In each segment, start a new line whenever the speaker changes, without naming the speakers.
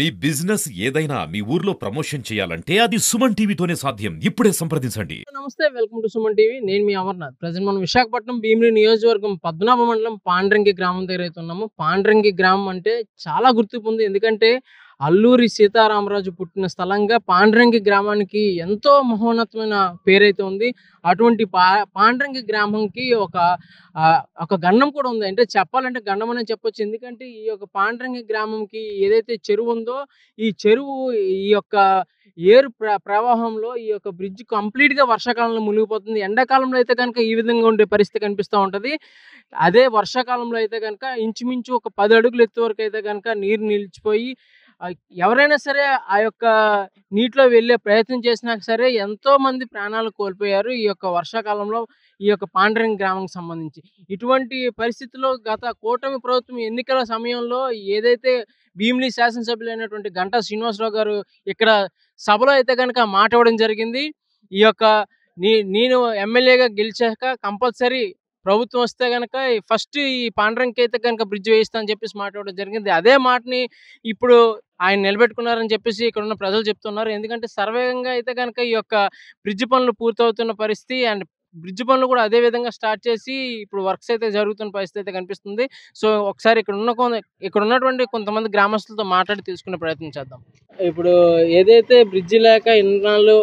మీ business ఏదైనా మీ ఊర్లో promotion చేయాలంటే అది సుమన్ టీవీతోనే సాధ్యం. ఇప్పుడే సంప్రదించండి.
నమస్తే, వెల్కమ్ టు సుమన్ టీవీ. నేను మీ అమర్నాథ్. ప్రజెంట్ మనం విశాఖపట్నం భీమిలి నియోజకవర్గం పద్మనాభ మండలం పాండ్రంగి గ్రామం దగ్గర అయితే ఉన్నాము. పాండ్రంగి గ్రామం అంటే చాలా గుర్తింపు ఉంది. ఎందుకంటే అల్లూరి సీతారామరాజు పుట్టిన స్థలంగా పాండ్రంగి గ్రామానికి ఎంతో మహోన్నతమైన పేరైతే ఉంది. అటువంటి పాండ్రంగి గ్రామంకి ఒక గండం కూడా ఉంది. అంటే చెప్పాలంటే గండం అనే చెప్పొచ్చు. ఎందుకంటే ఈ యొక్క పాండ్రంగి గ్రామంకి ఏదైతే చెరువు ఉందో ఈ చెరువు ఈ యొక్క ఏరు ప్రవాహంలో ఈ యొక్క బ్రిడ్జ్ కంప్లీట్గా వర్షాకాలంలో మునిగిపోతుంది. ఎండాకాలంలో అయితే కనుక ఈ విధంగా ఉండే పరిస్థితి కనిపిస్తూ ఉంటుంది. అదే వర్షాకాలంలో అయితే కనుక ఇంచుమించు ఒక 10 అడుగుల ఎత్తు వరకు అయితే కనుక నీరు నిలిచిపోయి ఎవరైనా సరే ఆ యొక్క నీటిలో వెళ్ళే ప్రయత్నం చేసినా సరే ఎంతో మంది ప్రాణాలు కోల్పోయారు ఈ యొక్క వర్షాకాలంలో ఈ యొక్క పాండ్రంగి గ్రామానికి సంబంధించి. ఇటువంటి పరిస్థితుల్లో గత కూటమి ప్రభుత్వం ఎన్నికల సమయంలో ఏదైతే భీమిలి శాసనసభ్యులైనటువంటి గంటా శ్రీనివాసరావు గారు ఇక్కడ సభలో అయితే కనుక మాట ఇవ్వడం జరిగింది. ఈ యొక్క నేను ఎమ్మెల్యేగా గెలిచాక కంపల్సరీ ప్రభుత్వం వస్తే కనుక ఫస్ట్ ఈ పాండ్రంగికి అయితే కనుక బ్రిడ్జ్ వేయిస్తా అని చెప్పేసి మాట్లాడడం జరిగింది. అదే మాటని ఇప్పుడు ఆయన నిలబెట్టుకున్నారని చెప్పేసి ఇక్కడ ఉన్న ప్రజలు చెప్తున్నారు. ఎందుకంటే సర్వేగంగా అయితే కనుక ఈ యొక్క బ్రిడ్జ్ పనులు పూర్తవుతున్న పరిస్థితి అండ్ బ్రిడ్జ్ పనులు కూడా అదే విధంగా స్టార్ట్ చేసి ఇప్పుడు వర్క్స్ అయితే జరుగుతున్న పరిస్థితి అయితే కనిపిస్తుంది. సో ఒకసారి ఇక్కడ ఉన్నటువంటి కొంతమంది గ్రామస్తులతో మాట్లాడి తెలుసుకునే ప్రయత్నం చేద్దాం. ఇప్పుడు ఏదైతే బ్రిడ్జ్ లేక ఇన్నాళ్ళు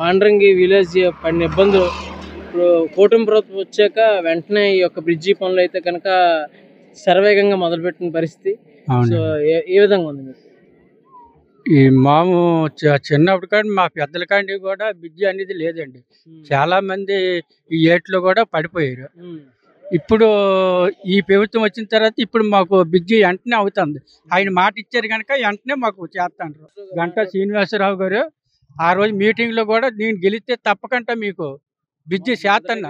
పాండ్రంగి విలేజ్ పడిన ఇబ్బందులు ఇప్పుడు కూటమి ప్రభుత్వం వచ్చాక వెంటనే ఈ యొక్క బ్రిడ్జి పనులు అయితే కనుక శరవేగంగా మొదలుపెట్టిన పరిస్థితి. సో ఏ విధంగా ఉంది మీకు?
ఈ మాము చిన్నప్పుడు కానీ మా పెద్దల కానీ కూడా బ్రిడ్జి అనేది లేదండి. చాలా మంది ఈ ఏట్లో కూడా పడిపోయారు. ఇప్పుడు ఈ ప్రభుత్వం వచ్చిన తర్వాత ఇప్పుడు మాకు బ్రిడ్జి వెంటనే అవుతుంది. ఆయన మాట ఇచ్చారు కనుక వెంటనే మాకు చేస్తాను. గంటా శ్రీనివాసరావు గారు ఆ రోజు మీటింగ్లో కూడా నేను గెలిస్తే తప్పకుండా మీకు బ్రిడ్జి చేస్తాను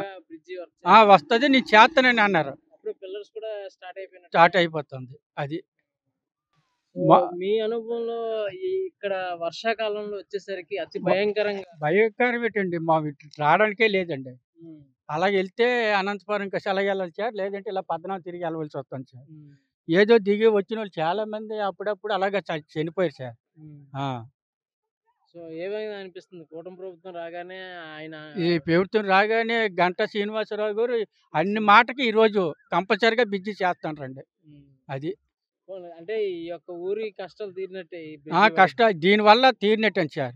వస్తుంది, నేను చేస్తానని అన్నారు. స్టార్ట్ అయిపోతుంది. అది
మీ అనుభవంలో ఇక్కడ వర్షాకాలంలో వచ్చేసరికి అతి భయంకరం
ఏంటండి, మా రావడానికే లేదండి. అలాగే వెళ్తే అనంతపురం ఇంకా సెలవు వెళ్ళాలి సార్, లేదంటే ఇలా పద్మనాభం తిరిగి వెళ్ళవలసి వస్తుంది సార్. ఏదో దిగి వచ్చిన వాళ్ళు చాలా మంది అప్పుడప్పుడు అలాగే చనిపోయారు సార్.
సో ఏమైనా అనిపిస్తుంది కూటమి ప్రభుత్వం రాగానే
ఈ ప్రభుత్వం రాగానే గంటా శ్రీనివాసరావు గారు అన్ని మాటకి ఈరోజు కంపల్సరిగా బ్రిడ్జి చేస్తానండి. అది
అంటే ఈ యొక్క ఊరి కష్టాలు తీరినట్టే.
కష్టాలు దీనివల్ల తీరినట్టే సార్.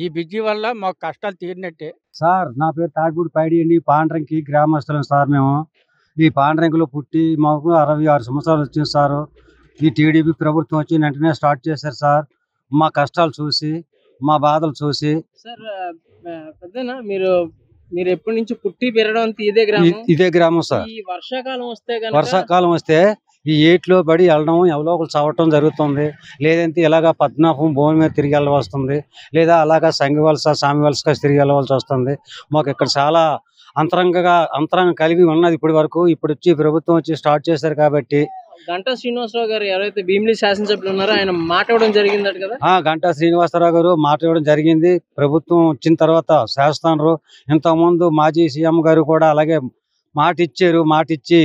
ఈ బ్రిడ్జి వల్ల మాకు కష్టాలు తీరినట్టే
సార్. నా పేరు తాడిపూడి పైడి అండి. పాండ్రంగి గ్రామస్తులం సార్. మేము ఈ పాండ్రంగిలో పుట్టి మాకు 66 సంవత్సరాలు వచ్చింది సార్. ఈ టీడీపీ ప్రభుత్వం వచ్చి వెంటనే స్టార్ట్ చేశారు సార్. మా కష్టాలు చూసి మా బాధలు చూసి.
సార్ పెద్దనా మీరు ఎప్పటి నుంచి పుట్టి పెరగడం ఇదే గ్రామం
సార్.
ఈ
వర్షాకాలం వస్తే ఈ ఏట్లో పడి వెళ్ళడం, ఎవరో ఒకరు చవటం జరుగుతుంది. లేదంటే ఇలాగా పద్మనాభం భూమి మీద తిరిగి వెళ్ళవలసి వస్తుంది, లేదా అలాగా సంగివలస సామివలసగా తిరిగి వెళ్ళవలసి వస్తుంది. మాకు ఇక్కడ చాలా అంతరంగం కలిగి ఉన్నది ఇప్పటి వరకు. ఇప్పుడు వచ్చి ప్రభుత్వం వచ్చి స్టార్ట్ చేశారు కాబట్టి.
గంటా శ్రీనివాసరావు గారు ఎవరైతే భీమిలి శాసనసభ్యులు ఉన్నారో ఆయన మాట ఇవ్వడం జరిగిందట కదా.
గంటా శ్రీనివాసరావు గారు మాట ఇవ్వడం జరిగింది. ప్రభుత్వం వచ్చిన తర్వాత చేస్తున్నారు. ఇంతకుముందు మాజీ సీఎం గారు కూడా అలాగే మాట ఇచ్చారు. మాట ఇచ్చి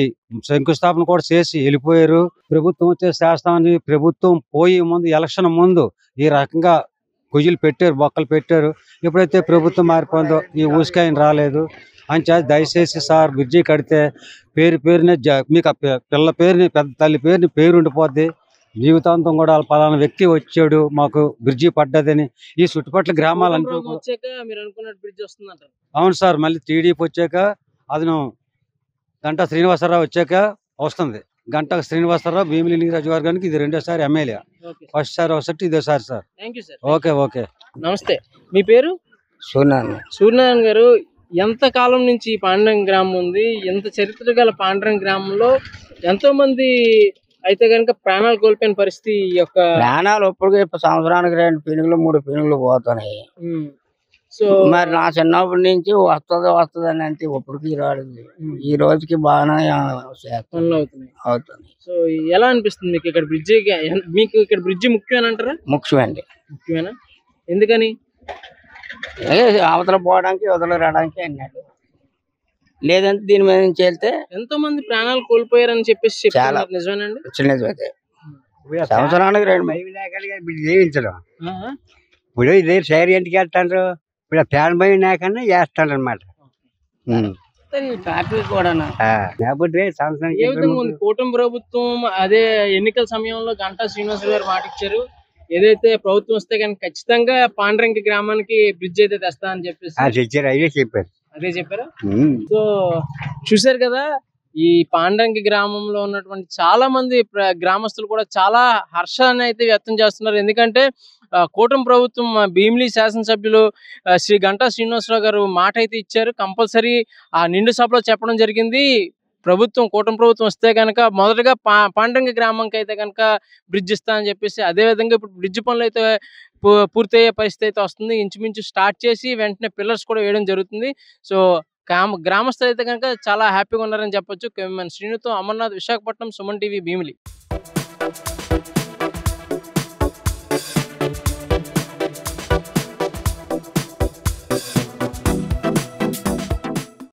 శంకుస్థాపన కూడా చేసి వెళ్ళిపోయారు. ప్రభుత్వం వచ్చే చేస్తామని ప్రభుత్వం పోయే ముందు ఎలక్షన్ ముందు ఈ రకంగా గుజ్జులు పెట్టారు, బొక్కలు పెట్టారు. ఎప్పుడైతే ప్రభుత్వం మారిపోయిందో ఈ ఊసుకాయన రాలేదు అని దయచేసి సార్ బ్రిడ్జి కడితే పేరుని మీకు పిల్ల పేరుని పెద్ద తల్లి పేరుని పేరు ఉండిపోద్ది. జీవితాంతం కూడా పలానా వ్యక్తి వచ్చాడు మాకు బ్రిడ్జి పడ్డదని ఈ చుట్టుపక్కల గ్రామాలంటూ. అవును సార్. మళ్ళీ టీడీపీ వచ్చాక అదను గంటా శ్రీనివాసరావు వచ్చాక వస్తుంది. గంటా శ్రీనివాసరావు భీమిలి నియోజకవర్గానికి ఇది రెండోసారి ఎమ్మెల్యే. ఫస్ట్ సారి ఒకసారి ఇదేసారి సార్. ఓకే.
నమస్తే, మీ పేరు? సూర్యనారాయణ గారు. ఎంత కాలం నుంచి పాండ్రంగి గ్రామం ఉంది? ఎంత చరిత్ర గల పాండ్రంగి గ్రామంలో ఎంతో మంది అయితే కనుక ప్రాణాలు కోల్పోయిన పరిస్థితి. ఈ యొక్క
ప్రాణాలు ఇప్పుడు సంవత్సరానికి 2 పెనుగులు 3 పెనుగులు పోతున్నాయి.
సో
మరి నా చిన్నప్పటి నుంచి వస్తుంది అని అంటే ఇప్పటికి రాలేదు. ఈ రోజుకి బాగానే
పనులు అవుతున్నాయి. సో ఎలా అనిపిస్తుంది మీకు ఇక్కడ బ్రిడ్జి? మీకు ఇక్కడ బ్రిడ్జి ముఖ్యమని అంటారా? ముఖ్యమేనా? ఎందుకని?
అవతల పోవడానికి అవతల రావడానికి అన్నాడు. లేదంటే దీని మీద నుంచి వెళ్తే
ఎంతో మంది ప్రాణాలు కోల్పోయారని చెప్పేసి
చాలా
నిజమేనండి.
నిజమైతే సంవత్సరానికి 2
భయం లేకుండా వీళ్ళు చేయించడం.
ఆ, ఆ.
ఇప్పుడు ఇదే శైలి ఎందుకు వేస్తారు? ఇప్పుడు ఫ్యాన్ భయం లేకుండా వేస్తారు అనమాట.
ఈ ఫ్యాక్టరీ కూడా
లేకపోతే సంవత్సరానికి
ఏ విధంగా ఉంది కూటమి ప్రభుత్వం? అదే ఎన్నికల సమయంలో గంటా శ్రీనివాస్ గారు మాట ఇచ్చారు, ఏదైతే ప్రభుత్వం వస్తే కనుక ఖచ్చితంగా పాండ్రంకి గ్రామానికి బ్రిడ్జ్ అయితే తెస్తా అని చెప్పేసి
తెచ్చారు, అదే చెప్పారు.
అదే చెప్పారా? సో చూశారు కదా, ఈ పాండ్రంకి గ్రామంలో ఉన్నటువంటి చాలా మంది గ్రామస్తులు కూడా చాలా హర్షాన్ని అయితే వ్యక్తం చేస్తున్నారు. ఎందుకంటే కూటమి ప్రభుత్వం భీమిలి శాసనసభ్యులు శ్రీ గంటా శ్రీనివాసరావు గారు మాట అయితే ఇచ్చారు. కంపల్సరీ ఆ నిండు సభలో చెప్పడం జరిగింది, కూటమి ప్రభుత్వం వస్తే కనుక మొదటగా పాండ్రంగి గ్రామంకి అయితే కనుక బ్రిడ్జ్ ఇస్తా అని చెప్పేసి. అదే విధంగా ఇప్పుడు బ్రిడ్జ్ పనులు అయితే పూర్తయ్యే పరిస్థితి అయితే వస్తుంది. ఇంచుమించు స్టార్ట్ చేసి వెంటనే పిల్లర్స్ కూడా వేయడం జరుగుతుంది. సో గ్రామస్తులు అయితే కనుక చాలా హ్యాపీగా ఉన్నారని చెప్పొచ్చు. శ్రీనుతో అమర్నాథ్, విశాఖపట్నం, సుమన్ టీవీ, భీమిలి.